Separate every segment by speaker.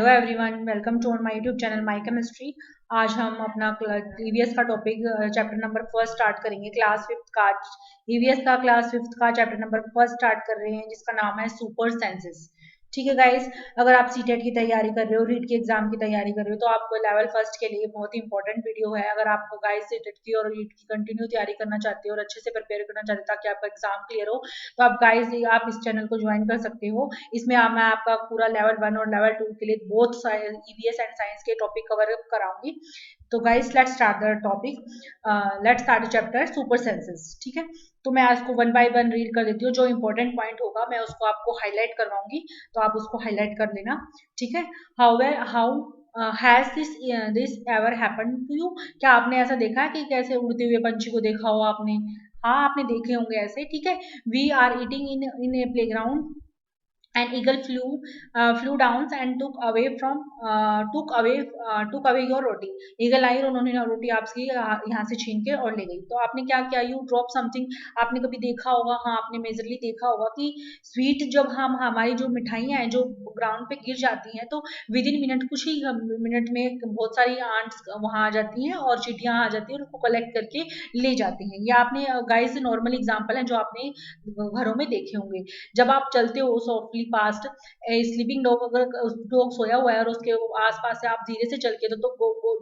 Speaker 1: Hello everyone, welcome to my YouTube channel my chemistry. आज हम अपना ईवीएस का topic chapter number first start करेंगे। क्लास फिफ्थ का ईवीएस का क्लास फिफ्थ का चैप्टर नंबर फर्स्ट स्टार्ट कर रहे हैं, जिसका नाम है सुपर सेंसेस। ठीक है गाइस, अगर आप सीटेट की तैयारी कर रहे हो, रीट की एग्जाम की तैयारी कर रहे हो, तो आपको लेवल फर्स्ट के लिए बहुत ही इंपॉर्टेंट वीडियो है। अगर आपको गाइस सीटेट की और रीट की कंटिन्यू तैयारी करना चाहते हो और अच्छे से प्रिपेयर करना चाहते हो ताकि आपका एग्जाम क्लियर हो, तो आप गाइस आप इस चैनल को ज्वाइन कर सकते हो। इसमें मैं आपका पूरा लेवल 1 और लेवल 2 के लिए बोथ ईवीएस एंड साइंस के टॉपिक कवर कराऊंगी। तो guys let's start the topic, let's start chapter super senses. ठीक है, तो मैं आज को वन बाय वन रीड कर देती हूँ। जो इंपॉर्टेंट पॉइंट होगा मैं उसको आपको हाईलाइट करवाऊंगी, तो आप उसको हाईलाइट कर लेना। ठीक है, how has this ever happened to you? क्या आपने ऐसा देखा है कि कैसे उड़ते हुए पंछी को देखा हो आपने? हाँ, आपने देखे होंगे ऐसे। ठीक है, we are eating in a playground an eagle flew down and took away your roti. Eagle आई और उन्होंने रोटी आपकी यहाँ से छीन के और ले गई। तो आपने क्या किया? You drop something. आपने कभी देखा होगा, हाँ आपने मेजरली देखा होगा कि स्वीट जब हम हमारी जो मिठाइयाँ हैं जो ग्राउंड पे गिर जाती हैं, तो विद इन मिनट, कुछ ही मिनट में बहुत सारी आंट्स वहां आ जाती हैं और चींटियां आ जाती हैं और उनको कलेक्ट करके ले जाती हैं। ये आपने गाइस नॉर्मल एग्जाम्पल है जो आपने घरों में देखे होंगे। जब आप चलते हो सॉफ्टली पास्ट स्लीपिंग डॉग, अगर डॉग सोया हुआ है और उसके आसपास से आप धीरे से चल के तो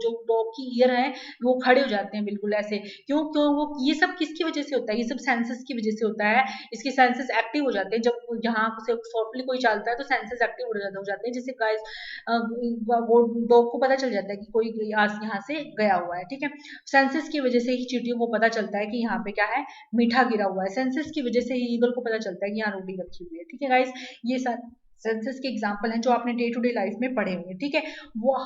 Speaker 1: जो डॉग की ईयर है वो खड़े हो जाते हैं बिल्कुल ऐसे। क्यों क्यों वो ये सब किसकी वजह से होता है? ये सब सेंसेस की वजह से होता है। इसके सेंसेस एक्टिव हो जाते हैं जब यहाँ से सॉफ्टली कोई चलता है तो सेंसेस एक्टिव हो जाते हैं, जिससे गाइस वो डॉग को पता चल जाता है कि कोई यहाँ से गया हुआ है। ठीक है, सेंसेस की वजह से ही चींटियों को पता चलता है कि यहाँ पे क्या है, मीठा गिरा हुआ है। सेंसेस की वजह से ही ईगल को पता चलता है कि यहाँ रोटी रखी हुई है। ठीक है गाइस, ये सेंसेस के एग्जांपल हैं जो आपने डे टू डे लाइफ में पढ़े होंगे। ठीक है, वो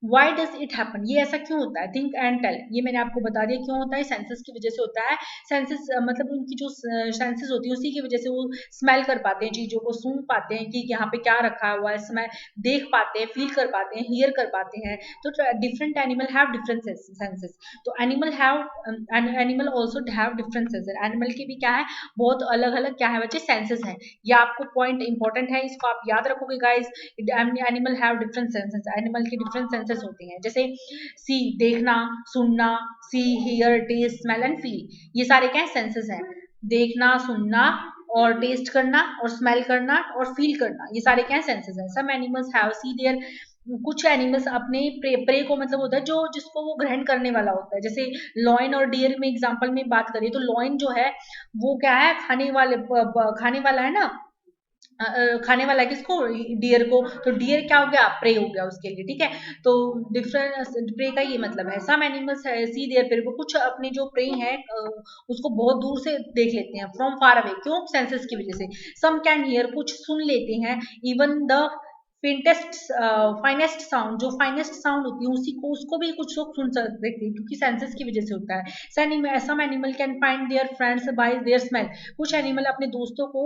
Speaker 1: व्हाई डज इट हैपन? ये ऐसा क्यों होता है? Think and tell. ये मैंने आपको बता दिया क्यों होता है। सेंसेस की वजह से होता है। सेंसेस मतलब उनकी जो सेंसेस होती है उसी की वजह से वो स्मेल कर पाते हैं, चीजों को सूंघ पाते हैं कि यहाँ पे क्या रखा हुआ है, स्मेल देख पाते हैं, फील कर पाते हैं, हियर कर पाते हैं। तो different animal have different senses. तो animal also have different senses. Animal के भी क्या है, बहुत अलग अलग क्या है बच्चे, सेंसेस हैं। ये आपको पॉइंट इंपॉर्टेंट है, इसको आप याद रखोगे guys. Animal have different senses. Animal के डिफरेंट सेंसेस होते हैं, जैसे सी देखना, सुनना, see here taste smell and feel. ये सारे क्या है, सेंसेस हैं। देखना, सुनना और टेस्ट करना और स्मेल करना और फील करना, ये सारे क्या है, सेंसेस हैं। Some animals have see their, कुछ एनिमल्स अपने प्रे को मतलब होता है जो जिसको वो ग्रहण करने वाला होता है। जैसे लॉइन और डियर में एग्जांपल में बात करें तो लॉइन जो है वो क्या है, खाने वाला है ना, खाने वाला है किसको, डियर को। तो डियर क्या हो गया, प्रे हो गया उसके लिए। ठीक है, तो डिफरेंट प्रे का ये मतलब है। सम एनिमल्स है सी देयर प्रे, वो कुछ अपने जो प्रे है उसको बहुत दूर से देख लेते हैं, फ्रॉम फार अवे। क्यों? सेंसेस की वजह से। सम कैन हियर, कुछ सुन लेते हैं, even the faintest finest sound, जो फाइनेस्ट साउंड होती है उसी को उसको भी कुछ लोग सुन सकते हैं, क्योंकि सेंसेस की वजह से होता है। Some animal can find their friends by their smell, कुछ एनिमल अपने दोस्तों को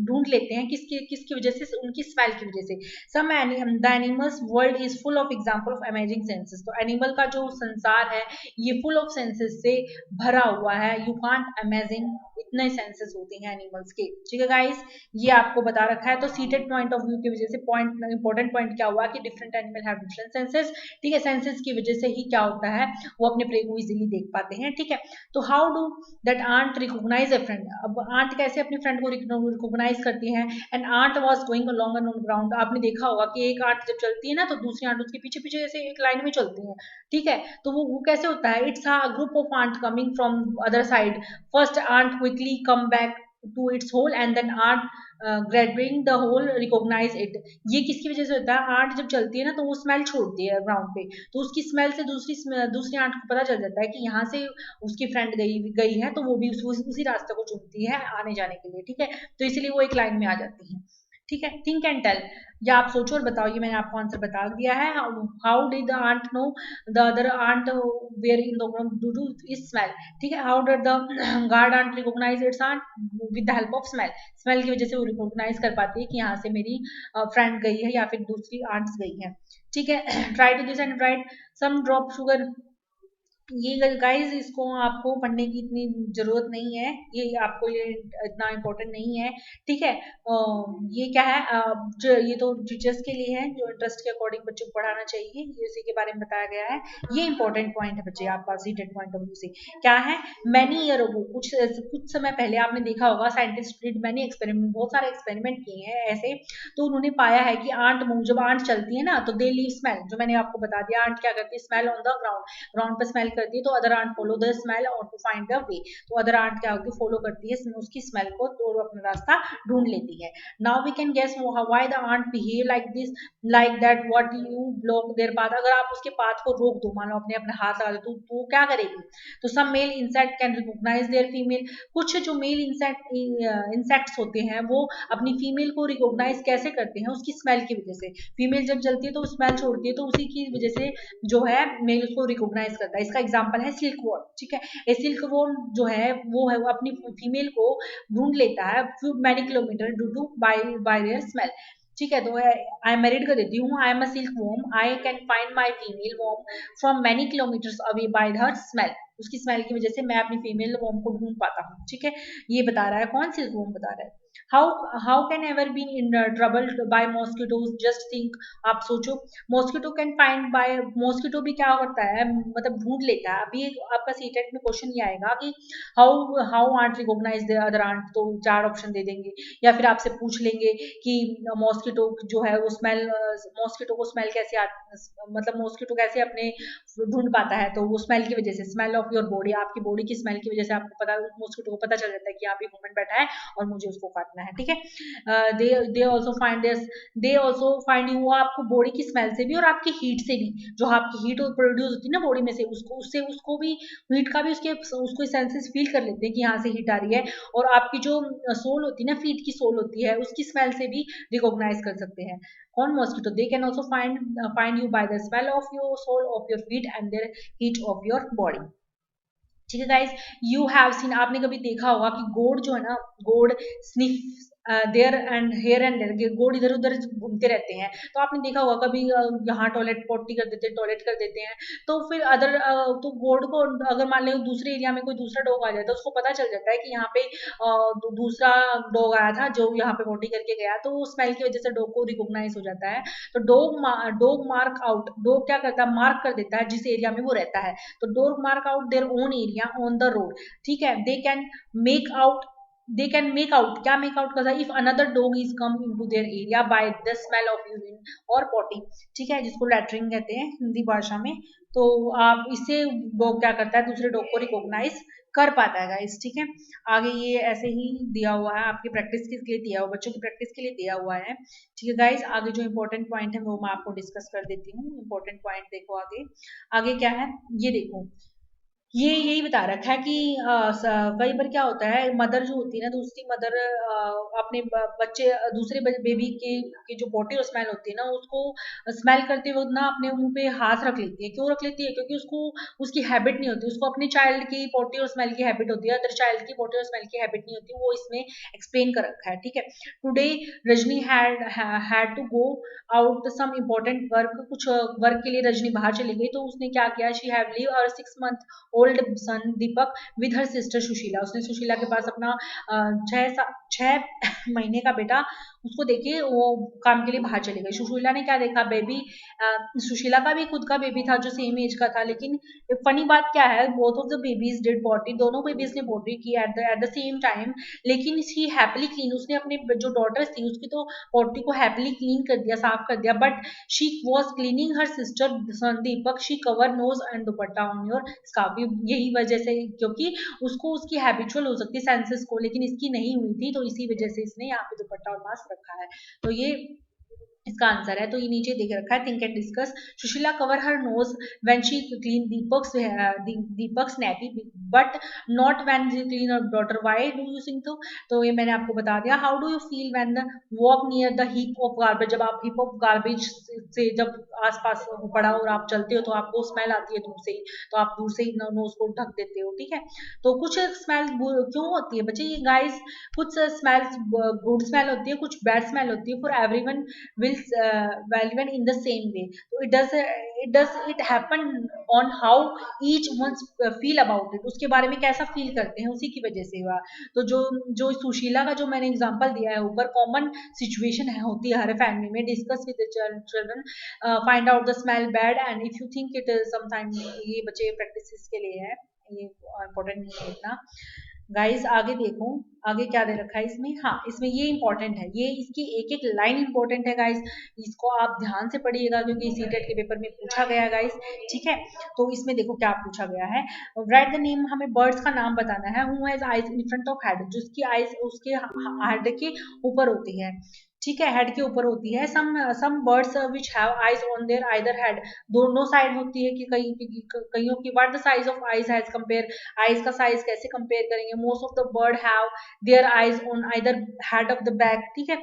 Speaker 1: ढूंढ लेते हैं किसकी किसकी वजह से, उनकी स्मेल की वजह से। Some the animals world is full of example of amazing senses. तो एनिमल का जो संसार है ये फुल ऑफ सेंसेस से भरा हुआ है। यू कांट अमेजिंग, इतने सेंसेस होते हैं एनिमल्स के। ठीक है गाइस, ये आपको बता रखा है। तो सीटेड पॉइंट ऑफ व्यू की वजह से पॉइंट इंपॉर्टेंट पॉइंट क्या हुआ कि different animal have different senses. ठीक है, सेंसेस की वजह से ही क्या होता है, वो अपने प्रे को इजीली देख पाते हैं। ठीक है, तो how do that ant recognise a friend? अब आंट कैसे अपने फ्रेंड को रिकॉग्नाइज करती है? And ant was going along on ground. आपने देखा होगा कि एक आंट जब चलती है ना तो दूसरी आंट उसके पीछे पीछे ऐसे एक लाइन में चलती है। ठीक है, तो वो कैसे होता है, it's a group of ant coming from other side. First ant quickly come back to its hole and then ant grabbing the hole recognize it। ये किसकी वजह से होता है? आंट जब चलती है ना तो वो स्मेल छोड़ती है ग्राउंड पे, तो उसकी स्मेल से दूसरी आंट को पता चल जाता है कि यहाँ से उसकी फ्रेंड गई है, तो वो भी उसी रास्ते को चुनती है आने जाने के लिए। ठीक है, तो इसलिए वो एक लाइन में आ जाती है। ठीक है, थिंक एंड टेल, या आप सोचो और बताओ। ये मैंने आपको आंसर बता दिया है। How did the ant know the other ant where in the do do is smell. ठीक है, how did the guard ant recognise its ant with the help of smell. Smell की वजह से वो रिकॉग्नाइज कर पाती है कि यहाँ से मेरी फ्रेंड गई है या फिर दूसरी आंट्स गई है। ठीक है, try to this and write some drop sugar ये गाइस इसको आपको पढ़ने की इतनी जरूरत नहीं है, ये आपको ये इतना इम्पोर्टेंट नहीं है, ठीक है। ये क्या है, ये तो टीचर्स के लिए है, जो इंटरेस्ट के अकॉर्डिंग बच्चों को पढ़ाना चाहिए, ये इसी के बारे में बताया गया है। ये इंपॉर्टेंट पॉइंट है बच्चे आपका सीटेड पॉइंट ऑफ व्यू से। क्या है, मैनी ईयर अगो, कुछ समय पहले आपने देखा होगा साइंटिस्ट डिड मैनी एक्सपेरिमेंट, बहुत सारे एक्सपेरिमेंट किए हैं ऐसे। तो उन्होंने पाया है कि आंट मूव, जब आंट चलती है ना तो दे लीव स्मेल, जो मैंने आपको बता दिया, आंट क्या करती है, smell on the ground, ground पे स्मेल करती है, तो other ant follow the smell और टू फाइंड द वे, तो अदर आंट क्या होती है, फॉलो करती है उसकी स्मेल को, तो वो अपना रास्ता ढूंढ लेती है। Now we can guess why the ant behave like this, like that, what you block their path, अगर आप उसके पाथ को रोक दो, मान लो अपने अपने हाथ लगा दो, तो वो क्या करेगी, तो some male insect can recognise their female, कुछ जो मेल इंसेक्ट्स होते हैं वो अपनी फीमेल को रिकॉग्नाइज कैसे करते हैं, उसकी स्मेल की वजह से, फीमेल जब जलती है तो स्मेल छोड़ती है, तो उसी की वजह से जो है मेल उसको रिकॉग्नाइज करता है। इसका एग्जांपल है सिल्क वॉर्म, ठीक है। ये सिल्क वॉर्म जो है वो अपनी फीमेल को ढूंढ लेता है many kilometre due to by their smell, ठीक है। तो आई एम मैरिड कर देती हूँ, I am a silk worm, I can find my female worm from many kilometres away by her smell, उसकी स्मेल की वजह से मैं अपनी फीमेल वॉर्म को ढूंढ पाता हूँ, ठीक है। ये बता रहा है कौन, सिल्क वॉर्म बता रहा है। How can ever be in trouble by mosquitoes, just think, आप सोचो, mosquito can find by, mosquito भी क्या करता है, मतलब ढूंढ लेता है। अभी आपका सीटेट में क्वेश्चन ये आएगा कि how how ant recognise the other ant, तो चार ऑप्शन दे देंगे, या फिर आपसे पूछ लेंगे कि मॉस्किटो जो है वो स्मेल, मॉस्किटो को स्मेल कैसे मतलब मॉस्किटो कैसे अपने ढूंढ पाता है, तो वो स्मेल की वजह से, स्मेल ऑफ योर बॉडी, आपकी बॉडी की स्मेल की वजह से आपको पता, मॉस्किटो को पता चल जाता है कि यहाँ पे ह्यूमन बैठा है और मुझे उसको काटना है, ठीक है। They also find this, they also find you, वो आपको बॉडी की स्मेल से भी और आपकी हीट से भी, जो आपकी हीट प्रोड्यूस होती है ना बॉडी में से, उसको उससे उसको भी, हीट का भी उसको सेंसेस फील कर लेते हैं कि यहाँ से हीट आ रही है, और आपकी जो सोल होती है ना, फीट की सोल होती है, उसकी स्मेल से भी रिकॉग्नाइज कर सकते हैं। कौन, mosquito, they can also find you by the smell of your sole of your feet and their heat of your body, ठीक है गाइस। यू हैव सीन, आपने कभी देखा होगा कि गोड जो है ना, goat sniff there and here and there, goat इधर उधर घूमते रहते हैं, तो आपने देखा होगा कभी यहाँ टॉयलेट पोटी कर देते हैं, टॉयलेट कर देते हैं, तो फिर अदर तो गोड को अगर मान लो दूसरे एरिया में कोई दूसरा डॉग आ जाता है, उसको पता चल जाता है कि यहाँ पे दूसरा डॉग आया था जो यहाँ पे पोटी करके गया, तो वो स्मेल की वजह से डॉग को रिकॉग्नाइज हो जाता है। तो डॉग मार्क आउट, डॉग क्या करता है, मार्क कर देता है जिस एरिया में वो रहता है, तो dog mark out their own area on the road, ठीक है। Make out they can make out, क्या मेक आउट करता है, if another dog is come into their area bye the smell of urine और पॉटी, ठीक है, जिसको latrine कहते हैं हिंदी भाषा में। तो आप इससे डॉग क्या करता है, दूसरे डॉग को रिकॉग्नाइज कर पाता है गाइस, ठीक है। आगे ये ऐसे ही दिया हुआ है, आपकी प्रैक्टिस के लिए दिया हुआ, बच्चों की प्रैक्टिस के लिए दिया हुआ है, ठीक है गाइस। आगे जो इंपॉर्टेंट पॉइंट है वो मैं आपको डिस्कस कर देती हूँ। इंपॉर्टेंट पॉइंट देखो आगे, आगे क्या है ये देखो, ये यही बता रखा है कि कई बार क्या होता है, मदर जो होती है ना, दूसरी मदर अपने बच्चे, दूसरे बेबी की जो बॉडी और स्मेल होती है ना, उसको स्मेल करते वक्त ना अपने मुंह पे हाथ रख लेती है, क्यों रख लेती है, क्योंकि उसको उसकी हैबिट नहीं होती, उसको अपने चाइल्ड की पोटी और स्मेल की हैबिट होती है, अदर चाइल्ड की पोटी और स्मेल की हैबिट नहीं होती, वो इसमें एक्सप्लेन कर रखा है, ठीक है। Today Rajni had to go out some important work, कुछ वर्क के लिए रजनी बाहर चली गई, तो उसने क्या किया, शी हैव लीव और 6 month old son Deepak with her sister Sushila, उसने सुशीला के पास अपना 6 महीने का बेटा उसको देखे वो काम के लिए बाहर चली गई। सुशीला ने क्या देखा, बेबी, सुशीला का भी खुद का बेबी था जो सेम एज का था, लेकिन फनी बात क्या है, both of the babies did potty, दोनों बेबीज ने पॉटी की एट द सेम टाइम, लेकिन शी हैप्पीली क्लीन, उसने अपने जो डॉटर्स थी उसकी तो पॉटी को हैप्पीली क्लीन कर दिया, साफ कर दिया, but she was cleaning her sister son Deepak, she cover nose and dupatta on your scarf, यही वजह से, क्योंकि उसको उसकी हैबिचुअल हो सकती है सेंसेस को, लेकिन इसकी नहीं हुई थी, तो इसी वजह से इसने यहाँ पे दुपट्टा और मास्क रखा है, तो ये इसका आंसर है। तो ये नीचे देख रखा है, think and discuss, Sushila cover her nose when she clean Deepak's nappy, but not when she clean her daughter, why do you think, तो ये मैंने आपको बता दिया। How do you feel when the walk near the heap of garbage, जब आप heap of garbage से जब आसपास पड़ा और आप चलते हो तो आपको स्मेल आती है दूर से ही, तो आप दूर से ही नोज को ढक देते हो, ठीक है। तो कुछ स्मेल क्यों होती है बच्चे, ये गाइस कुछ स्मेल गुड स्मेल होती है, कुछ बैड स्मेल होती है, for everyone will is relevant in the same way. So it happen on how each one feel about it, उसके बारे में कैसा फील करते हैं उसी की वजह से हुआ। तो जो जो सुशीला का जो मैंने एग्जांपल दिया है ऊपर, कॉमन सिचुएशन है होती है हर फैमिली में, discuss with children, find out the smell bad and if you think it sometime, ये बच्चे प्रैक्टिस के लिए है, ये इम्पोर्टेंट नहीं है इतना। गाइस आगे देखो, आगे क्या दे रखा है इसमें, हाँ इसमें ये इंपॉर्टेंट है, ये इसकी एक एक लाइन इंपॉर्टेंट है गाइस, इसको आप ध्यान से पढ़िएगा क्योंकि सीटेट के पेपर में पूछा गया है गाइस, ठीक है। तो इसमें देखो क्या पूछा गया है, राइट द नेम, हमें बर्ड्स का नाम बताना है, who has eyes in front of head, जिसकी आइज उसके हेड के ऊपर होती है, ठीक है, हेड के ऊपर होती है। Some birds which have eyes on their either head, दोनों साइड होती है कि कईयों की, what the size of eyes has compare, eyes का साइज कैसे कंपेयर करेंगे, most of the bird have their eyes on either head of the back, ठीक है।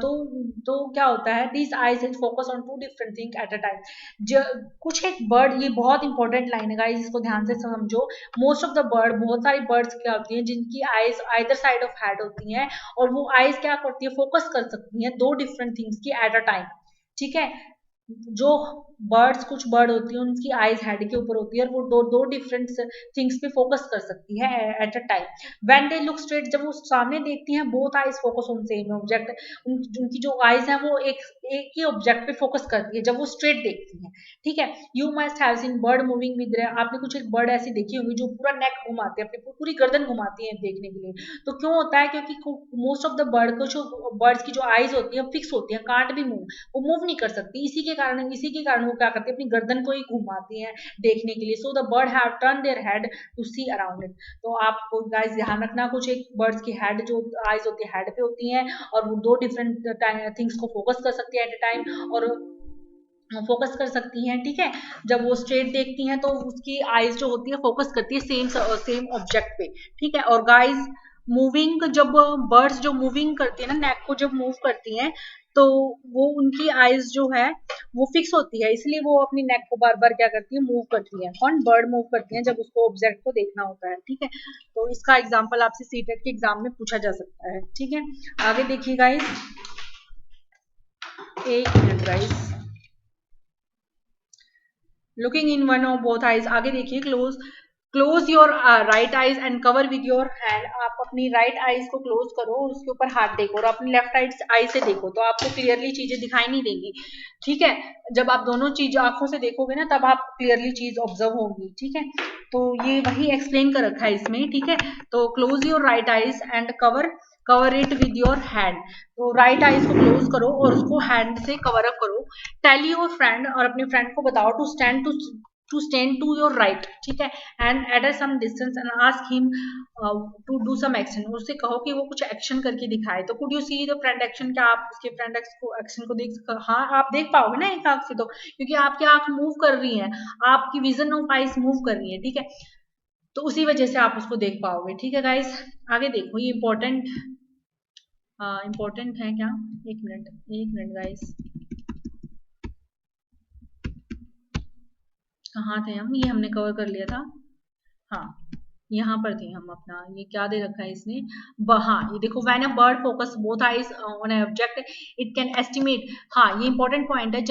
Speaker 1: तो क्या होता है, this eyes is focus on two different thing at a time. कुछ एक बर्ड, ये बहुत इंपॉर्टेंट लाइन है गाइस, इसको ध्यान से समझो, मोस्ट ऑफ द बर्ड, बहुत सारी बर्ड्स क्या होती हैं जिनकी eyes either side of head होती हैं, और वो आइज क्या करती है, फोकस कर सकती हैं दो डिफरेंट थिंग्स की एट अ टाइम, ठीक है। जो बर्ड्स, कुछ बर्ड होती है उनकी आइज हेड के ऊपर होती है और वो दो दो डिफरेंट थिंग्स पे फोकस कर सकती है eight a time. When they look straight, जब वो सामने देखती हैं, both eyes focus on same object, उनकी जो आइज है वो एक ही ऑब्जेक्ट पे फोकस करती है जब वो स्ट्रेट देखती हैं, ठीक है। You must have seen bird moving with, आपने कुछ एक बर्ड ऐसी देखी होगी जो पूरा नेक घुमाते हैं, अपनी पूरी गर्दन घुमाती है देखने के लिए। तो क्यों होता है, क्योंकि मोस्ट ऑफ द बर्ड को, जो बर्ड्स की जो आइज होती है फिक्स होती है, कांट भी मूव, वो मूव नहीं कर सकती, इसी के कारण वो क्या करती है, अपनी गर्दन को ही घुमाती है देखने के लिए। So the bird have turn their head to see around it. तो आपको गाइस ध्यान रखना, कुछ एक बर्ड्स की हेड जो आइज होती है हेड पे होती हैं, और वो दो डिफरेंट थिंग्स को फोकस कर सकती है एट ए टाइम, और फोकस कर सकती हैं, ठीक है। जब वो स्ट्रेट देखती हैं तो उसकी आइज जो होती है फोकस करती है सेम ऑब्जेक्ट पे, ठीक है। और गाइस मूविंग, जब बर्ड्स जो मूविंग करती है ना, नेक को जब मूव करती हैं, तो वो उनकी आइज जो है वो फिक्स होती है, इसलिए वो अपनी नेक को बार बार क्या करती है, मूव करती है। कौन, बर्ड मूव करती है जब उसको ऑब्जेक्ट को देखना होता है, ठीक है। तो इसका एग्जाम्पल आपसे सीटेट के एग्जाम में पूछा जा सकता है, ठीक है। आगे देखिए गाइस, एक minute guys, looking in one of both eyes, आगे देखिए, close your right eyes and cover with your hand, आप अपनी राइट आइज को क्लोज करो और उसके ऊपर हाथ देखो, और अपनी लेफ्ट आई से देखो, तो आपको क्लियरली चीजें दिखाई नहीं देंगी, ठीक है। जब आप दोनों चीज आंखों से देखोगे ना, तब आप क्लियरली चीज ऑब्जर्व होगी, ठीक है। तो ये वही एक्सप्लेन कर रखा है इसमें, ठीक है। तो close your right eyes and cover it with your hand, तो राइट आइज को क्लोज करो और उसको हैंड से कवर अप करो। टेल योर फ्रेंड, और अपने फ्रेंड को बताओ, to stand to your right, ठीक है, and at some distance and ask him to do some action, उससे कहो कि वो कुछ एक्शन करके दिखाए। तो could you see the friend action, क्या आप उसके फ्रेंड एक्शन को देख, हाँ आप देख पाओगे ना एक आंख से, तो क्योंकि आपकी आंख मूव कर रही है, आपकी विजन ऑफ आइज मूव कर रही है, ठीक है। तो उसी वजह से आप उसको देख पाओगे, ठीक है गाइस। आगे देखो, ये इंपॉर्टेंट है क्या, एक मिनट गाइस, कहाँ थे हम, ये हमने कवर कर लिया था, हाँ यहाँ पर थे हम अपना, ये क्या दे रखा है इसने, हाँ ये देखो, when a bird focus both eyes on an object it can estimate, हाँ ये इंपॉर्टेंट पॉइंट है,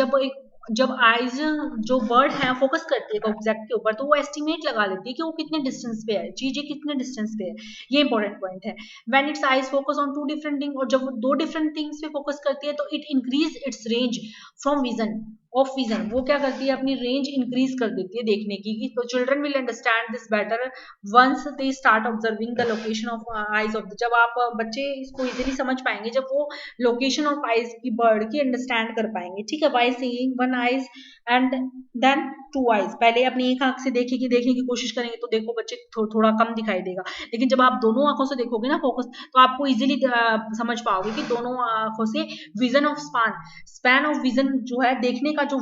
Speaker 1: जब आइज जो बर्ड है फोकस करती है ऑब्जेक्ट के ऊपर, तो वो एस्टिमेट लगा लेती है कि वो कितने डिस्टेंस पे है, चीजें कितने डिस्टेंस पे है, ये इंपॉर्टेंट पॉइंट है। When it's eyes focus on two different thing, और जब वो दो डिफरेंट थिंग्स पे फोकस करती है, तो it increase its range from vision of vision, वो क्या करती है, अपनी रेंज इंक्रीज कर देती है देखने की। तो children will understand this better once they start observing the location of eyes of, जब आप बच्चे इसको इजीली समझ पाएंगे जब वो लोकेशन ऑफ आइज की बर्ड की अंडरस्टैंड कर पाएंगे, ठीक है। By seeing one eyes and then two eyes, पहले अपनी एक आंख से देखने की कोशिश करेंगे तो देखो बच्चे थोड़ा कम दिखाई देगा, लेकिन जब आप दोनों आंखों से देखोगे ना फोकस, तो आपको इजीली समझ पाओगे कि दोनों आंखों से vision of span of vision जो है, देखने का जो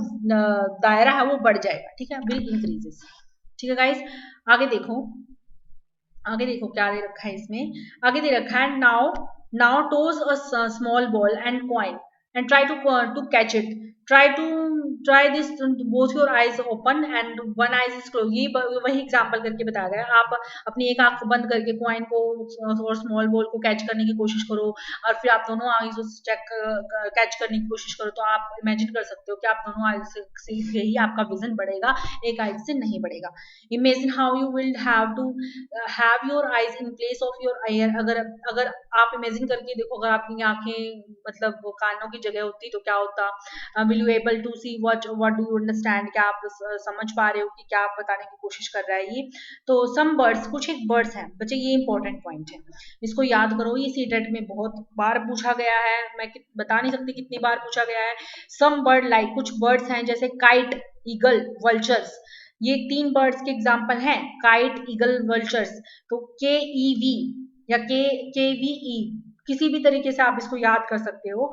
Speaker 1: दायरा है वो बढ़ जाएगा, ठीक है, विल इंक्रीजेस, ठीक है गाइस। आगे देखो, क्या दे रखा है इसमें, आगे दे रखा है, now toss a small ball and coin and try to catch it, try to try this both your eyes open and one eyes is close. ये वही एग्जांपल करके बताया गया। आप अपनी एक आंख बंद करके कॉइन को और स्मॉल बॉल को कैच करने की कोशिश करो, और फिर आप दोनों आईज से चेक कैच करने की कोशिश करो, तो आप इमेजिन कर सकते हो कि आप दोनों आईज से ही आपका विजन बढ़ेगा, एक आईज से नहीं बढ़ेगा। Imagine how you will have to have your eyes in place of your ear. अगर अगर आप इमेजिन करके देखो, अगर आपकी आंखें मतलब कानों की जगह होती तो क्या होता। Will you able to see what do you understand, क्या आप समझ पा रहे हो कि क्या आप बताने की कोशिश कर रहा है ये। तो सम बर्ड्स, कुछ एक बर्ड्स हैं बच्चे, ये इंपॉर्टेंट पॉइंट है, इसको याद करो। ये सीटेट में बहुत बार पूछा गया है, मैं बता नहीं सकती कितनी बार पूछा गया है। सम बर्ड लाइक, कुछ बर्ड्स हैं जैसे काइट, ईगल, वल्चर्स। ये 3 बर्ड्स के एग्जाम्पल हैं, काइट, ईगल, वल्चर्स। तो के ई वी या के वी ई, किसी भी तरीके से आप इसको याद कर सकते हो।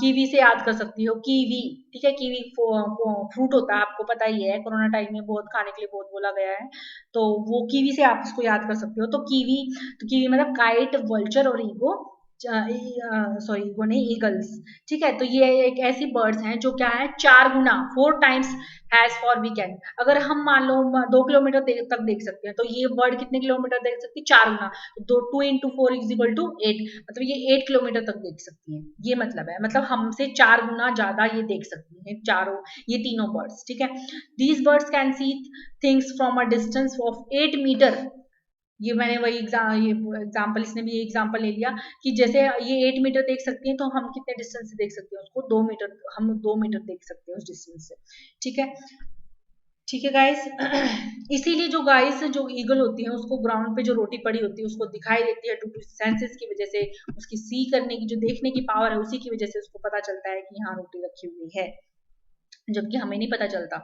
Speaker 1: कीवी से याद कर सकती हो, कीवी, ठीक है। कीवी फ्रूट होता है, आपको पता ही है, कोरोना टाइम में बहुत खाने के लिए बहुत बोला गया है, तो वो कीवी से आप इसको याद कर सकते हो। तो कीवी मतलब काइट, वल्चर और ईगो, सॉरी ईगो नहीं, ईगल्स, ठीक है। तो ये एक ऐसी बर्ड्स हैं जो क्या है, 4 गुना, 4 टाइम्स हैज फॉर वीकेंड। अगर हम मान लो 2 किलोमीटर तक देख सकते हैं, तो ये बर्ड कितने किलोमीटर देख सकती है, 4 गुना। तो 2 इंटू 4 इज इक्वल टू 8, मतलब ये 8 किलोमीटर तक देख सकती है। ये मतलब है, मतलब हमसे 4 गुना ज्यादा ये देख सकती हैं चारों, ये तीनों बर्ड्स, ठीक है। These birds can see things from a distance of 8 metre. ये मैंने वही ये एग्जाम्पल, इसने भी ये एग्जाम्पल ले लिया कि जैसे ये 8 मीटर देख सकती हैं, तो हम कितने डिस्टेंस से देख सकते हैं उसको, 2 मीटर, हम 2 मीटर देख सकते हैं उस डिस्टेंस से, ठीक है। ठीक है गाइस। इसीलिए जो गाइस, जो ईगल होती है, उसको ग्राउंड पे जो रोटी पड़ी होती है उसको दिखाई देती है टू टू सेंसेस की वजह से, उसकी सी करने की जो देखने की पावर है उसी की वजह से उसको पता चलता है कि यहाँ रोटी रखी हुई है, जबकि हमें नहीं पता चलता,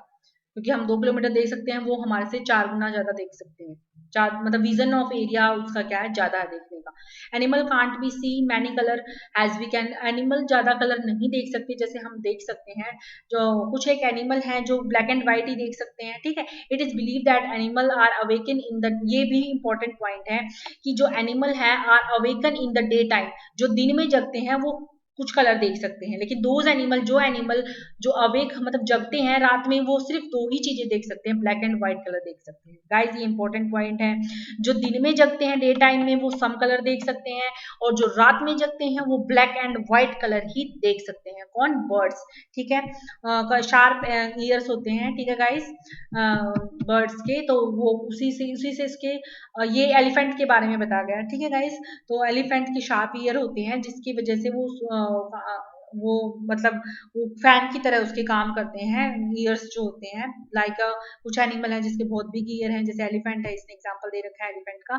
Speaker 1: क्योंकि हम 2 किलोमीटर देख सकते हैं, वो हमारे से 4 गुना ज्यादा देख सकते हैं। चार मतलब विजन ऑफ एरिया उसका क्या है, ज्यादा है देखने का। Animal can't be see many colour as we can, animal ज्यादा कलर नहीं देख सकते जैसे हम देख सकते हैं। जो कुछ एक एनिमल हैं जो ब्लैक एंड व्हाइट ही देख सकते हैं, ठीक है। It is believe that animal are awaken in the, ये भी इंपॉर्टेंट पॉइंट है कि जो एनिमल है are awaken in the day time, जो दिन में जगते हैं वो कुछ कलर देख सकते हैं, लेकिन दोज एनिमल, जो एनिमल जो अवेक मतलब जगते हैं रात में, वो सिर्फ 2 ही चीजें देख सकते हैं, ब्लैक एंड व्हाइट कलर देख सकते हैं। गाइस ये इंपॉर्टेंट पॉइंट है। जो दिन में जगते हैं डे टाइम में, वो सम कलर देख सकते हैं, और जो रात में जगते हैं वो ब्लैक एंड व्हाइट कलर ही देख सकते हैं। कौन, बर्ड्स, ठीक है। शार्प ईयर्स होते हैं, ठीक है गाइस, बर्ड्स के। तो वो उसी से इसके ये एलिफेंट के बारे में बताया गया है, ठीक है गाइस। तो एलिफेंट की शार्प ईयर होते हैं, जिसकी वजह से वो मतलब वो फैन की तरह उसके काम करते हैं, ईयर्स जो होते हैं। लाइक कुछ एनिमल है जिसके बहुत बिग ईयर हैं, जैसे एलिफेंट है, इसने एग्जांपल दे रखा है एलिफेंट का,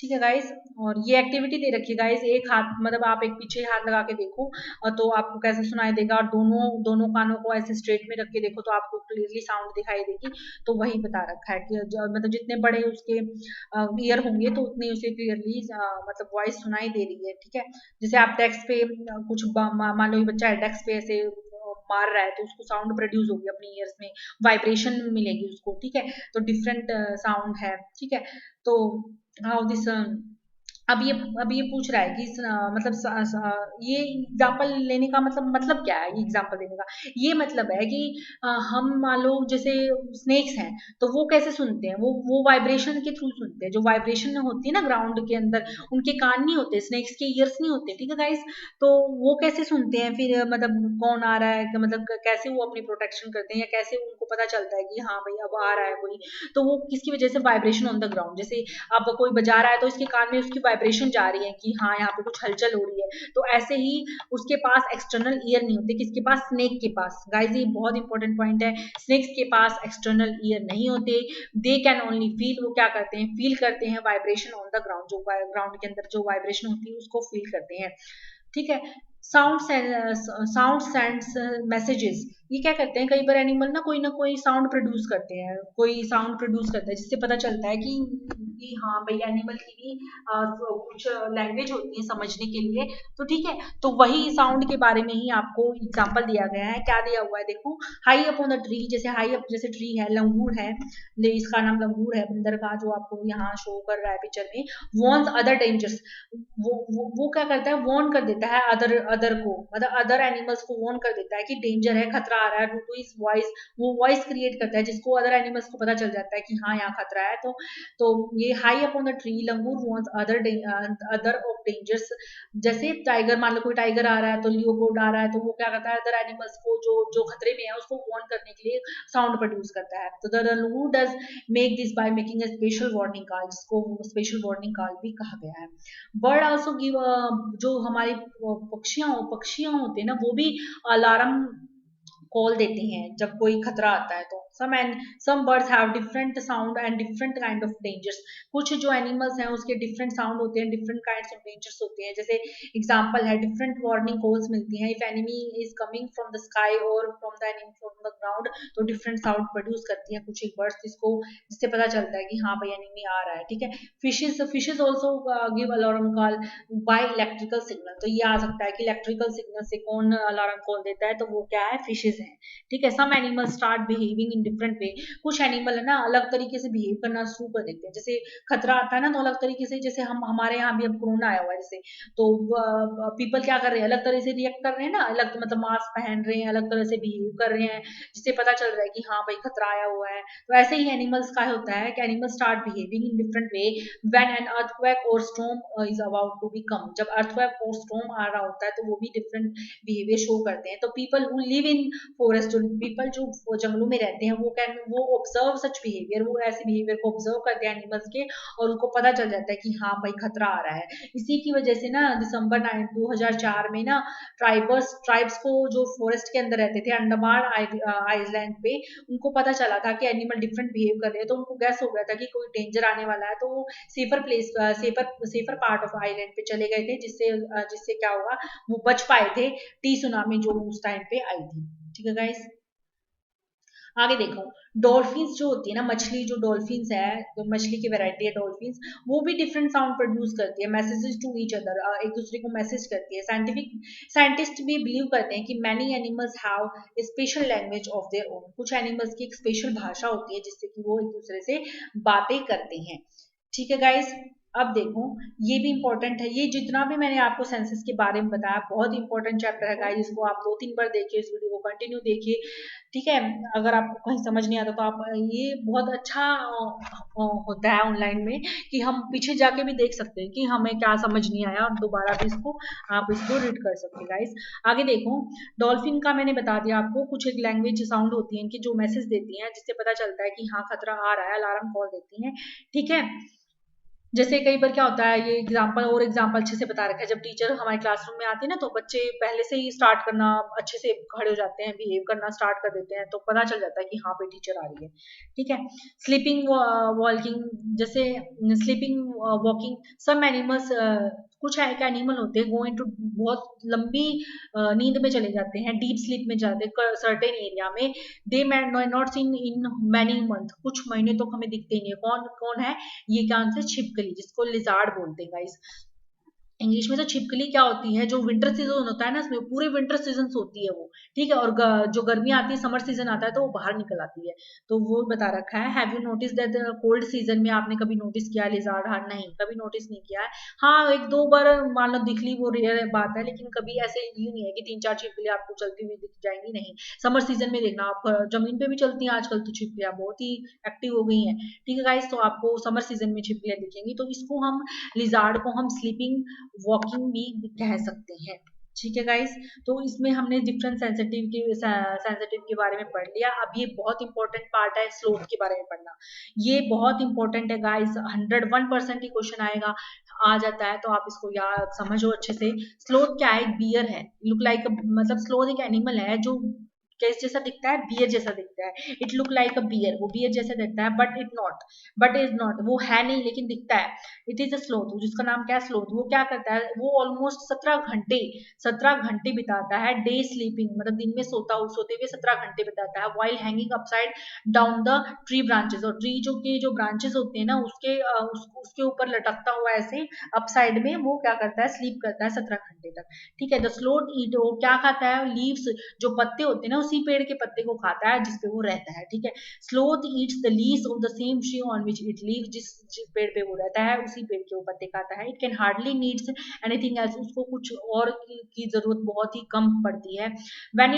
Speaker 1: ठीक है गाइस। और ये एक्टिविटी दे रखी है गाइस, एक हाथ मतलब आप एक पीछे हाथ लगा के देखो, तो आपको कैसे सुनाई देगा, और दोनों दोनों कानों को ऐसे स्ट्रेट में रख के देखो तो आपको क्लियरली साउंड दिखाई देगी। तो वही बता रखा है कि मतलब जितने बड़े उसके ईयर होंगे तो उतनी उसे क्लियरली मतलब वॉइस सुनाई दे रही है, ठीक है। जैसे आप डेस्क पे कुछ मान लो ये बच्चा है डेस्क पे ऐसे मार रहा है, तो उसको साउंड प्रोड्यूस होगी अपनी ईयर्स में, वाइब्रेशन मिलेगी उसको, ठीक है। तो डिफरेंट साउंड है, ठीक है। तो हाउ दिस, अब ये पूछ रहा है कि मतलब ये एग्जाम्पल लेने का मतलब क्या है, ये एग्जाम्पल देने का ये मतलब है कि हम मान लो जैसे स्नेक्स हैं, तो वो कैसे सुनते हैं, वो वाइब्रेशन के थ्रू सुनते हैं। जो वाइब्रेशन होती है ना ग्राउंड के अंदर, उनके कान नहीं होते, स्नेक्स के ईयर्स नहीं होते, ठीक है गाइस। तो वो कैसे सुनते हैं फिर, मतलब कौन आ रहा है, मतलब कैसे वो अपनी प्रोटेक्शन करते हैं, या कैसे उनको पता चलता है कि हाँ भाई अब आ रहा है कोई। तो वो किसकी वजह से, वाइब्रेशन ऑन द ग्राउंड। जैसे अब कोई बजा रहा है तो इसके कान में उसकी वाइब्रेशन जा रही है कि हाँ यहाँ पे कुछ हलचल हो रही है। तो ऐसे ही उसके पास एक्सटर्नल ईयर नहीं होते, किसके पास, स्नेक के पास। गाइस ये बहुत इंपॉर्टेंट पॉइंट है, स्नेक्स के पास एक्सटर्नल ईयर नहीं होते। दे कैन ओनली फील, वो क्या करते हैं, फील करते हैं वाइब्रेशन ऑन द ग्राउंड, जो ग्राउंड के अंदर जो वाइब्रेशन होती है उसको फील करते हैं, ठीक है। साउंड सेंड्स मैसेजेस, ये क्या करते हैं, कई बार एनिमल ना कोई साउंड प्रोड्यूस करते हैं, कोई साउंड प्रोड्यूस करता है जिससे पता चलता है कि कि हाँ भाई एनिमल की भी कुछ लैंग्वेज होती है समझने के लिए। तो ठीक है, तो वही साउंड के बारे में ही आपको एग्जाम्पल दिया गया है। क्या दिया हुआ है देखो, high up on the tree, जैसे हाई अप जैसे ट्री है, लंगूर है, इसका नाम लंगूर है बंदर का, जो आपको यहाँ शो कर रहा है पिक्चर में। वॉन्स अदर डेंजर्स, वो क्या करता है, वॉर्न कर देता है अदर अदर को, मतलब अदर एनिमल्स को वॉर्न कर देता है कि डेंजर है, खतरा आ रहा है, डू टू हिज वॉइस। वो वॉइस क्रिएट करता है जिसको अदर एनिमल्स को पता चल जाता है कि हाँ यहाँ खतरा है। तो ये high up on the tree langur warns other of dangers. जैसे टाइगर, मान लो कोई टाइगर आ रहा है, तो लियोपोर्ड आ रहा है, तो वो क्या करता है अदर एनिमल्स को जो जो खतरे में है उसको वॉर्न करने के लिए साउंड प्रोड्यूस करता है। तो the langur does make this by making a special warning call, जिसको स्पेशल वार्निंग कॉल भी कहा गया है। बर्ड आल्सो गिव, जो हमारी पक्षियां होते हैं ना, वो भी अलार्म कॉल देती हैं जब कोई खतरा आता है। तो some birds have different sound and different kind of dangers. कुछ जो एनिमल्स हैं उसके डिफरेंट साउंड होते हैं, डिफरेंट काइंड्स ऑफ डेंजर्स होते हैं। जैसे एग्जांपल है, डिफरेंट वार्निंग कॉल्स मिलती हैं। If enemy is coming from the sky और from the enemy from the ground, तो डिफरेंट साउंड प्रोड्यूस करती हैं कुछ एक बर्ड्स, जिसको जिससे पता चलता है कि हाँ भाई एनिमी आ रहा है। ठीक है, fishes also give alarm call by electrical signal. तो ये आ सकता है कि इलेक्ट्रिकल सिग्नल से कौन अलार्म कॉल देता है, तो वो क्या है, फिशेज है। ठीक है, some animal start behaving in different way. कुछ एनिमल है ना अलग तरीके से बिहेव करना शुरू कर देते हैं। जैसे खतरा आता है ना, तो अलग तरीके से, जैसे हम हमारे यहाँ भी अब कोरोना आया हुआ है जैसे, तो पीपल क्या कर रहे हैं, अलग तरह से रिएक्ट कर रहे हैं ना, अलग मतलब मास्क पहन रहे हैं, अलग तरह से बिहेव कर रहे हैं, जिससे पता चल रहा है कि हाँ भाई खतरा आया हुआ है। तो ऐसे ही एनिमल्स का होता है कि animal start behaving in different way when an earthquake और storm is about to be come. जब अर्थक्वेक और स्टॉर्म आ रहा होता है तो वो भी डिफरेंट बिहेवियर शो करते हैं। तो people who live in forest, जो पीपल जो जंगलों में रहते हैं, वो ऑब्जर्व सच बिहेवियर, वो ऐसे बिहेवियर को ऑब्जर्व करते हैं एनिमल्स के, और उनको पता चल जाता है कि हाँ भाई खतरा आ रहा है। इसी की वजह से ना दिसंबर 2004 में ना ट्राइब्स को, जो फॉरेस्ट के अंदर रहते थे अंडमान आइलैंड पे, उनको पता चला था कि एनिमल डिफरेंट बिहेव कर रहे हैं। तो उनको गैस हो गया था कि कोई डेंजर आने वाला है, तो वो सेफर पार्ट ऑफ आइलैंड पे चले गए थे, जिससे क्या होगा, वो बच पाए थे टी सुनामी जो उस टाइम पे आई थी। ठीक है गाइस, आगे देखो, डॉल्फिन्स जो होती है ना, मछली जो डॉल्फिन्स है, जो मछली की वैरायटी है डॉल्फिन्स, वो भी डिफरेंट साउंड प्रोड्यूस करती है, मैसेजेस टू ईच अदर, एक दूसरे को मैसेज करती है। साइंटिस्ट भी बिलीव करते हैं कि many animals have special language of their own. कुछ एनिमल्स की एक स्पेशल भाषा होती है जिससे कि वो एक दूसरे से बातें करते हैं। ठीक है गाइस, अब देखो, ये भी इंपॉर्टेंट है, ये जितना भी मैंने आपको सेंसस के बारे में बताया बहुत इंपॉर्टेंट चैप्टर है गाइस, इसको आप 2-3 बार देखिए, इस वीडियो को कंटिन्यू देखिए। ठीक है, अगर आपको कहीं समझ नहीं आता तो आप, ये बहुत अच्छा होता है ऑनलाइन में, कि हम पीछे जाके भी देख सकते हैं कि हमें क्या समझ नहीं आया, और दोबारा भी इसको आप इसको रीड कर सकते हैं गाइस। आगे देखो, डॉल्फिन का मैंने बता दिया आपको, कुछ एक लैंग्वेज साउंड होती है इनकी जो मैसेज देती हैं, जिससे पता चलता है कि हाँ खतरा आ रहा है, अलार्म कॉल देती हैं। ठीक है, जैसे कई बार क्या होता है, ये एग्जाम्पल और एग्जाम्पल अच्छे से बता रखा है, जब टीचर हमारे क्लासरूम में आते हैं ना, तो बच्चे पहले से ही स्टार्ट करना अच्छे से खड़े हो जाते हैं, बिहेव करना स्टार्ट कर देते हैं, तो पता चल जाता है कि हाँ भाई टीचर आ रही है। ठीक है, स्लीपिंग वॉकिंग, जैसे स्लीपिंग वॉकिंग, सम एनिमल्स, कुछ एक एनिमल होते हैं गो इनटू, बहुत लंबी नींद में चले जाते हैं, डीप स्लीप में जाते हैं सर्टेन एरिया में। दे मैं not seen in many month, कुछ महीने तो हमें दिखते ही नहीं है। कौन कौन है ये, क्या आंसर, छिपकली, जिसको लिजार्ड बोलते हैं गाइस। इंग्लिश में। तो छिपकली क्या होती है, जो विंटर सीजन होता है ना, इसमें पूरे विंटर सीजन होती है वो। ठीक है, और जो गर्मी आती है, समर सीजन आता है, तो वो बाहर निकल आती है। तो वो बता रखा है। Have you notice that cold season में आपने कभी नोटिस किया लिजार्ड? हाँ, नहीं, कभी नोटिस नहीं किया है। हाँ, एक दो बार मान लो दिख ली, वो रेयर बात है, लेकिन कभी ऐसे यूं नहीं है कि 3-4 छिपकली आपको चलती हुई दिख जाएंगी, नहीं। समर सीजन में देखना आप, जमीन पे भी चलती हैं आजकल तो छिपकलियां, बहुत ही एक्टिव हो गई हैं। ठीक है गाइस, तो आपको समर सीजन में छिपकलियां दिखेंगी। तो इसको हम, लिजार्ड को हम स्लीपिंग वॉकिंग भी कह सकते हैं। ठीक है गाइस, तो इसमें हमने डिफरेंट सेंसिटिव के बारे में पढ़ लिया। अब ये बहुत इंपॉर्टेंट पार्ट है, स्लोथ के बारे में पढ़ना। ये बहुत इंपॉर्टेंट है गाइस, 101% ही क्वेश्चन आएगा, आ जाता है, तो आप इसको याद समझो अच्छे से। स्लोथ क्या है, एक बियर है, लुक लाइक, मतलब स्लोथ एक एनिमल है जो कैसे जैसा दिखता है, बियर जैसा दिखता है, it look like a bear, वो बियर जैसा दिखता है, बट इज नॉट, वो है नहीं लेकिन दिखता है। इट इज अ स्लोथ, जिसका नाम क्या है, स्लोथ। वो क्या करता है, वो ऑलमोस्ट 17 घंटे बिताता है डे स्लीपिंग, मतलब दिन में सोते हुए 17 घंटे बिताता है, while hanging upside down the tree branches, और ट्री जो ब्रांचेस होते हैं ना उसके ऊपर लटकता हुआ ऐसे अपसाइड में वो क्या करता है, स्लीप करता है 17 घंटे तक। ठीक है। द स्लोथ ईट, वो क्या खाता है, लीव्स, जो पत्ते होते हैं ना उसी पेड़ के पत्ते को खाता है जिसपे वो रहता है। ठीक है। Sloth eats the leaves of the same tree on which it live, जिस पेड़ पे वो रहता है उसी पेड़ के वो पत्ते खाता है। It can hardly needs anything else, उसको कुछ और की जरूरत बहुत ही कम पड़ती है। व्हेन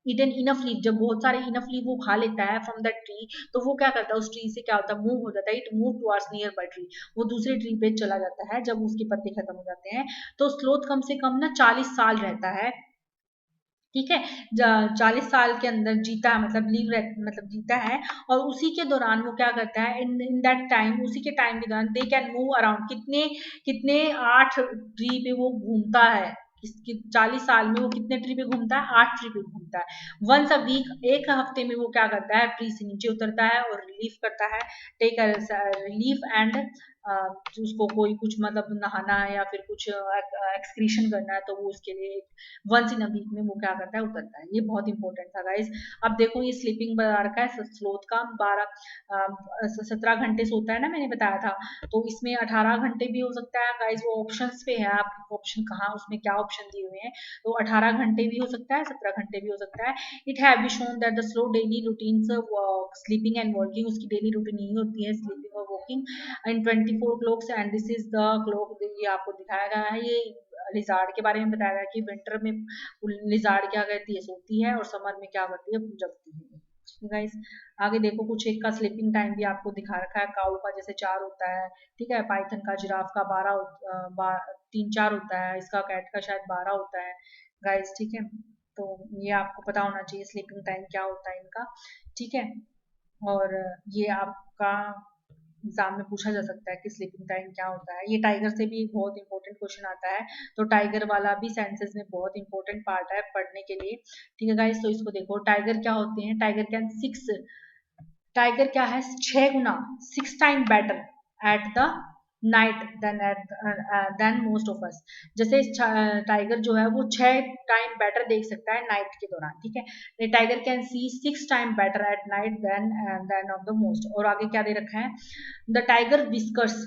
Speaker 1: ईटन इनफ लीव, जब बहुत सारे इनफ लीव वो खा लेता है फ्रॉम दैट ट्री, तो वो क्या करता है, उस ट्री से क्या होता है, मूव हो जाता है, it move towards near by tree, वो दूसरे ट्री पे चला जाता है जब उसके पत्ते खत्म हो जाते हैं। तो स्लोथ कम से कम ना 40 साल रहता है। ठीक है। 40 साल के अंदर जीता है, मतलब जीता है। और उसी के दौरान वो क्या करता है, इन दैट टाइम, उसी के टाइम के दौरान दे कैन मूव अराउंड, कितने कितने 8 ट्री पे वो घूमता है। 40 साल में वो कितने ट्री पे घूमता है, 8 ट्री पे घूमता है। वंस अ वीक, एक हफ्ते में वो क्या करता है, ट्री से नीचे उतरता है और रिलीफ करता है, टेक रिलीफ एंड उसको कोई कुछ मतलब नहाना है या फिर कुछ एक्सक्रीशन करना है तो वो उसके लिए वंस इन अ वीक में वो क्या करता है, उतरता है। ये बहुत इंपॉर्टेंट था गाइज। अब देखो ये स्लीपिंग बता रखा है स्लोथ का, 17 घंटे सोता है ना, मैंने बताया था। तो इसमें 18 घंटे भी हो सकता है गाइज, वो ऑप्शंस पे है, आपको ऑप्शन कहाँ, उसमें क्या ऑप्शन दिए हुए हैं। तो 18 घंटे भी हो सकता है, 17 घंटे भी हो सकता है। It have be shown that the slow daily routine sleeping and working, उसकी डेली रूटीन यही होती है, स्लीपिंग और working in 24 clocks, and this is the clock, ये आपको दिखाया गया है। ये लिजार्ड के बारे में बताया गया कि विंटर में लिजार्ड क्या करती है, सोती है, और समर में क्या करती है, जगती है। गाइस आगे देखो, कुछ एक का स्लीपिंग टाइम भी आपको दिखा रखा है। काऊ का जैसे 4 होता है, ठीक है, पाइथन का, जिराफ का 3-4 होता है, इसका कैट का शायद 12 होता है गाइस। ठीक है। तो ये आपको पता होना चाहिए स्लीपिंग टाइम क्या होता है इनका। ठीक है। और ये आपका एग्जाम में पूछा जा सकता है कि स्लीपिंग टाइम क्या होता है। ये टाइगर से भी बहुत इंपॉर्टेंट क्वेश्चन आता है, तो टाइगर वाला भी सेंसेस में बहुत इंपॉर्टेंट पार्ट है पढ़ने के लिए। ठीक है गाइस, तो इसको देखो, टाइगर क्या होते हैं, टाइगर क्या है, 6 गुना, 6 time better at the night than most of us. जैसे टाइगर जो है वो 6 टाइम बेटर देख सकता है नाइट के दौरान। ठीक है। Tiger can see 6 time better at night than of the most. और आगे क्या दे रखा है, द टाइगर विस्कर्स,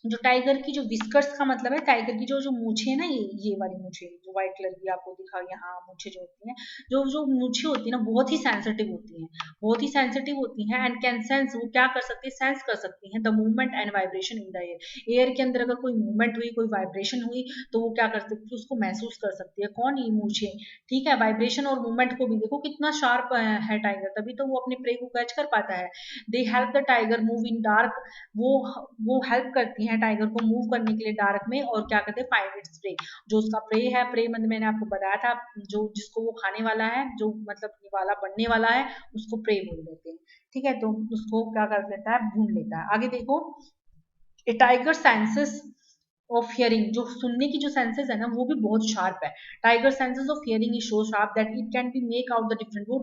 Speaker 1: जो टाइगर की जो विस्कर्स का मतलब है, टाइगर की जो जो मूछे है ना, ये वाली मूछे जो व्हाइट कलर की आपको दिखा, यहाँ मूछे जो होती हैं, जो जो मूछे होती है ना, बहुत ही सेंसिटिव होती हैं, बहुत ही सेंसिटिव होती हैं, एंड कैन सेंस, वो क्या कर सकती है, सेंस कर सकती हैं the movement and vibration in the air. Air के अंदर अगर कोई मूवमेंट हुई, कोई वाइब्रेशन हुई, तो वो क्या कर सकती है, उसको महसूस कर सकती है। कौन, ये मूछे। ठीक है। वाइब्रेशन और मूवमेंट को भी देखो कितना शार्प है टाइगर, तभी तो वो अपने प्रे को कैच कर पाता है। They help the tiger move in dark, वो वो हेल्प करती हैं टाइगर को मूव करने के लिए डार्क में, और क्या कहते हैं, फाइंड इट्स प्रे, जो उसका प्रे है, प्रे मतलब मैंने आपको बताया था, जो जिसको वो खाने वाला है, जो मतलब वाला बनने वाला है, उसको प्रे बोल देते हैं। ठीक है। तो उसको क्या कर लेता है, ढूंढ लेता है। आगे देखो, ए टाइगर सेंसेस ऑफ हियरिंग, जो सुनने की जो सेंसेस है ना वो भी बहुत शार्प है। Tiger senses of hearing is so sharp that it can be make out the different, वो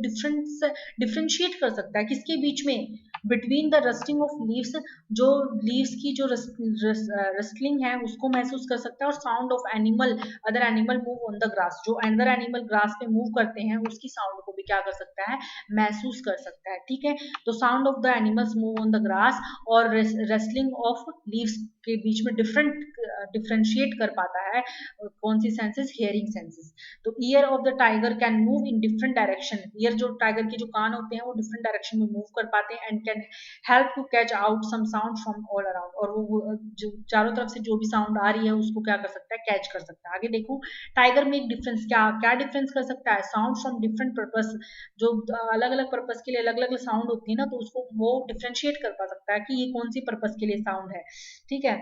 Speaker 1: डिफरेंशिएट कर सकता है किसके बीच में, between the rusting of leaves, जो लीव्स की जो रस्टलिंग है उसको महसूस कर सकता है, और sound of animal, other animal move on the grass, जो अदर एनिमल ग्रास पे मूव करते हैं उसकी साउंड को भी क्या कर सकता है, महसूस कर सकता है। ठीक है। तो sound of the animals move on the grass और रेसलिंग ऑफ लीव्स के बीच में डिफरेंशिएट कर पाता है कौन सी सेंसेस, हियरिंग सेंसेस। तो year of the tiger can move in different direction, year जो टाइगर के जो कान होते हैं वो डिफरेंट डायरेक्शन में मूव कर पाते हैं, and can help to catch out some sound from all around, और वो जो चारों तरफ से जो भी साउंड आ रही है उसको क्या कर सकता है, कैच कर सकता है। आगे देखो, टाइगर में एक डिफरेंस, क्या क्या डिफरेंस कर सकता है, साउंड फ्रॉम डिफरेंट पर्पस, जो अलग अलग पर्पस के लिए अलग अलग साउंड होती है ना, तो उसको वो डिफरेंशिएट कर पा सकता है कि ये कौन सी पर्पस के लिए साउंड है। ठीक है।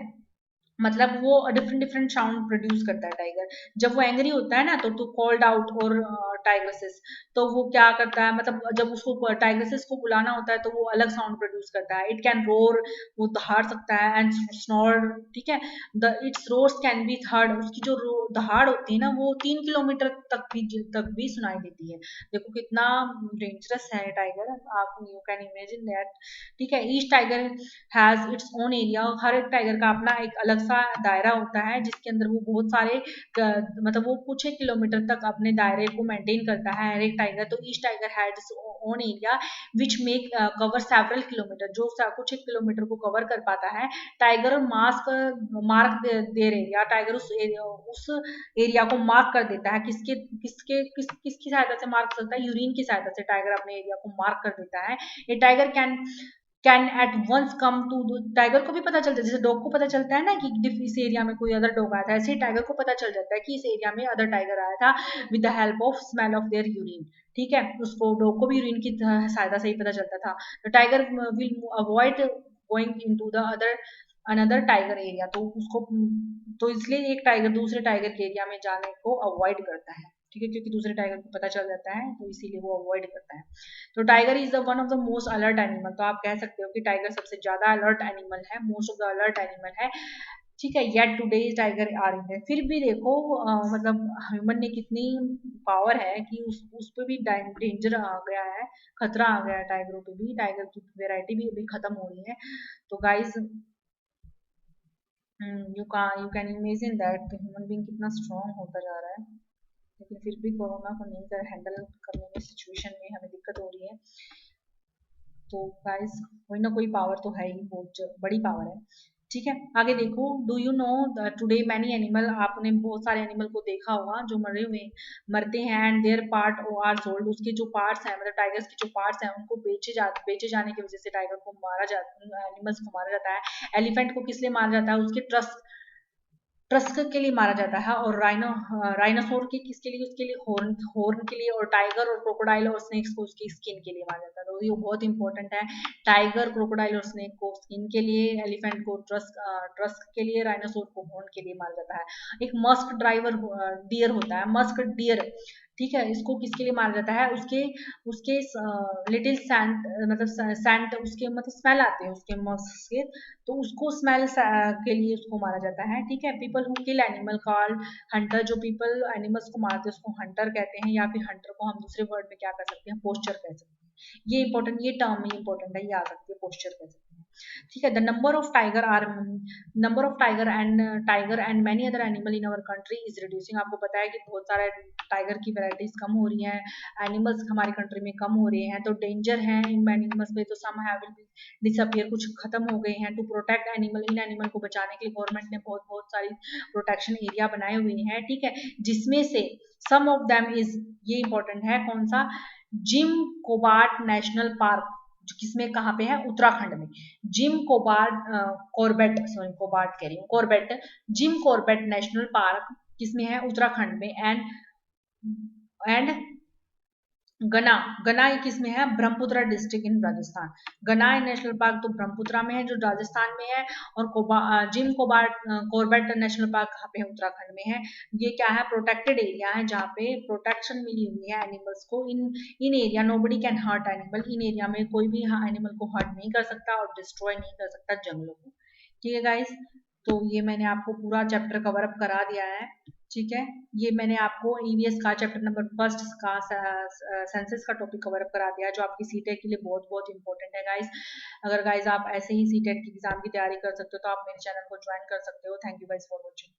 Speaker 1: मतलब वो डिफरेंट डिफरेंट साउंड प्रोड्यूस करता है टाइगर। जब वो एंग्री होता है ना, तो कॉल्ड आउट और टाइग्रेसिस। तो वो क्या करता है, मतलब जब उसको टाइग्रेसिस को बुलाना होता है तो वो अलग साउंड प्रोड्यूस करता है। इट कैन रोर, वो दहाड़ सकता है, एंड स्नोर, ठीक है। The it's roars can be heard, उसकी जो दहाड़ होती है ना वो 3 किलोमीटर तक भी सुनाई देती है। देखो कितना डेंजरस है टाइगर, आप यू कैन इमेजिन दैट, ठीक है। Each tiger has its own area, हर एक टाइगर का अपना एक अलग सा दायरा होता है जिसके अंदर वो बहुत सारे मतलब वो कुछ एक किलोमीटर तक अपने दायरे को मेंटेन करता है हर एक टाइगर। तो each tiger has its own area which make cover several kilometre, जो कुछ एक किलोमीटर को कवर कर पाता है। टाइगर मार्क दे रहे, या टाइगर उस एरिया को मार्क कर देता है। किसकी सहायता से मार्क करता है, यूरिन की सहायता से टाइगर अपने एरिया को मार्क कर देता है। ये tiger can at once come to, tiger को भी पता चलता है, जैसे डॉग को पता चलता है ना कि इस एरिया में कोई अदर डॉग आया था, ऐसे ही टाइगर को पता चल जाता है कि इस एरिया में अदर टाइगर आया था with the help of smell of their urine, ठीक है। उसको डॉग को भी यूरिन की सहायता से ही पता चलता था। तो tiger will avoid going into the other another tiger area, तो उसको तो इसलिए एक टाइगर दूसरे टाइगर के एरिया में जाने को अवॉइड करता है, ठीक है, क्योंकि दूसरे टाइगर को पता चल जाता है तो इसीलिए वो अवॉइड करता है। तो tiger is the one of the most alert animal, तो आप कह सकते हो कि टाइगर सबसे ज्यादा अलर्ट एनिमल है, most of the alert animal है, ठीक है। Yet today tiger are in है, फिर भी देखो मतलब ह्यूमन ने कितनी पावर है कि उस पे भी डेंजर आ गया है, खतरा आ गया है टाइगरों पे भी, टाइगर की वेराइटी भी अभी खत्म हो रही है। तो guys you can imagine that human being कितना स्ट्रांग होता जा रहा है, लेकिन फिर भी कोरोना को नहीं कर हैंडल करने में सिचुएशन में हमें दिक्कत हो रही है। तो गाइस कोई ना कोई पावर तो है ही, बहुत बड़ी पावर है, ठीक है। आगे देखो, do you know today many animal, आपने बहुत सारे एनिमल को देखा होगा जो मरते हैं, and their part are sold, उसके जो पार्ट्स हैं, मतलब टाइगर्स के जो पार्ट्स हैं उनको बेचे जाने की वजह से टाइगर को मारा जाता, एनिमल्स को मारा जाता है। एलिफेंट को किस लिए मारा जाता है, उसके ट्रस्क के लिए मारा जाता है। और राइनोसोर के किसके लिए, उसके लिए हॉर्न हॉर्न के लिए। और टाइगर और क्रोकोडाइल और स्नेक्स को उसकी स्किन के लिए मारा जाता है, तो ये बहुत इंपॉर्टेंट है। टाइगर क्रोकोडाइल और स्नेक को स्किन के लिए, एलिफेंट को ट्रस्क के लिए, राइनोसोर को हॉर्न के लिए मारा जाता है। एक मस्क ड्राइवर डियर होता है, मस्क डियर, ठीक है, इसको किसके लिए मारा जाता है, उसके उसके लिटिल सैंड, मतलब सैंड, उसके मतलब स्मेल आते हैं उसके मस्क के, तो उसको स्मेल के लिए उसको मारा जाता है, ठीक है। People who kill animal called Hunter, जो पीपल एनिमल्स को मारते हैं उसको हंटर कहते हैं, या फिर हंटर को हम दूसरे वर्ड में क्या कर सकते हैं, पोस्चर कह सकते हैं। ये इंपॉर्टेंट, ये टर्म ही इंपॉर्टेंट है, ये आ सकती है, पोस्चर कह सकते हैं, ठीक है। The number of tiger and many other animal in our country is reducing, आपको पता है कि बहुत सारे टाइगर की वैरायटीज कम हो रही हैं, एनिमल्स हमारी कंट्री में कम हो रहे हैं, तो डेंजर है इन एनिमल्स पे, तो सम हैव डिसअपियर, कुछ खत्म हो गए हैं। टू प्रोटेक्ट एनिमल, इन एनिमल को बचाने के लिए गवर्नमेंट ने बहुत बहुत सारी प्रोटेक्शन एरिया बनाए हुए हैं, ठीक है, जिसमें से सम ऑफ देम इज, ये इंपॉर्टेंट है कौन सा, जिम कोबार्ट नेशनल पार्क, किसमें कहाँ पे है, उत्तराखंड में। Gym cobalt Corbett, sorry cobalt कह रही हूँ, Corbett, Jim Corbett national park किसमें है, उत्तराखंड में। एंड गना, गना ये किस में है, ब्रह्मपुत्र डिस्ट्रिक्ट इन राजस्थान। गना नेशनल पार्क तो ब्रह्मपुत्र में है जो राजस्थान में है, और जिम कॉर्बेट नेशनल पार्क कहाँ पे है, उत्तराखंड में है। ये क्या है, प्रोटेक्टेड एरिया है जहाँ पे प्रोटेक्शन मिली हुई है एनिमल्स को। In area nobody can hurt animal, in area में कोई भी एनिमल को हर्ट नहीं कर सकता और डिस्ट्रॉय नहीं कर सकता जंगलों को, ठीक है गाइस। तो ये मैंने आपको पूरा चैप्टर कवर अप करा दिया है, ठीक है। ये मैंने आपको ईवीएस का चैप्टर नंबर फर्स्ट का सेंसस का टॉपिक कवर अप करा दिया, जो आपकी सीटेट के लिए बहुत बहुत इंपॉर्टेंट है गाइस। अगर गाइस आप ऐसे ही सीटेट की एग्जाम की तैयारी कर सकते हो तो आप मेरे चैनल को ज्वाइन कर सकते हो। Thank you guys for watching.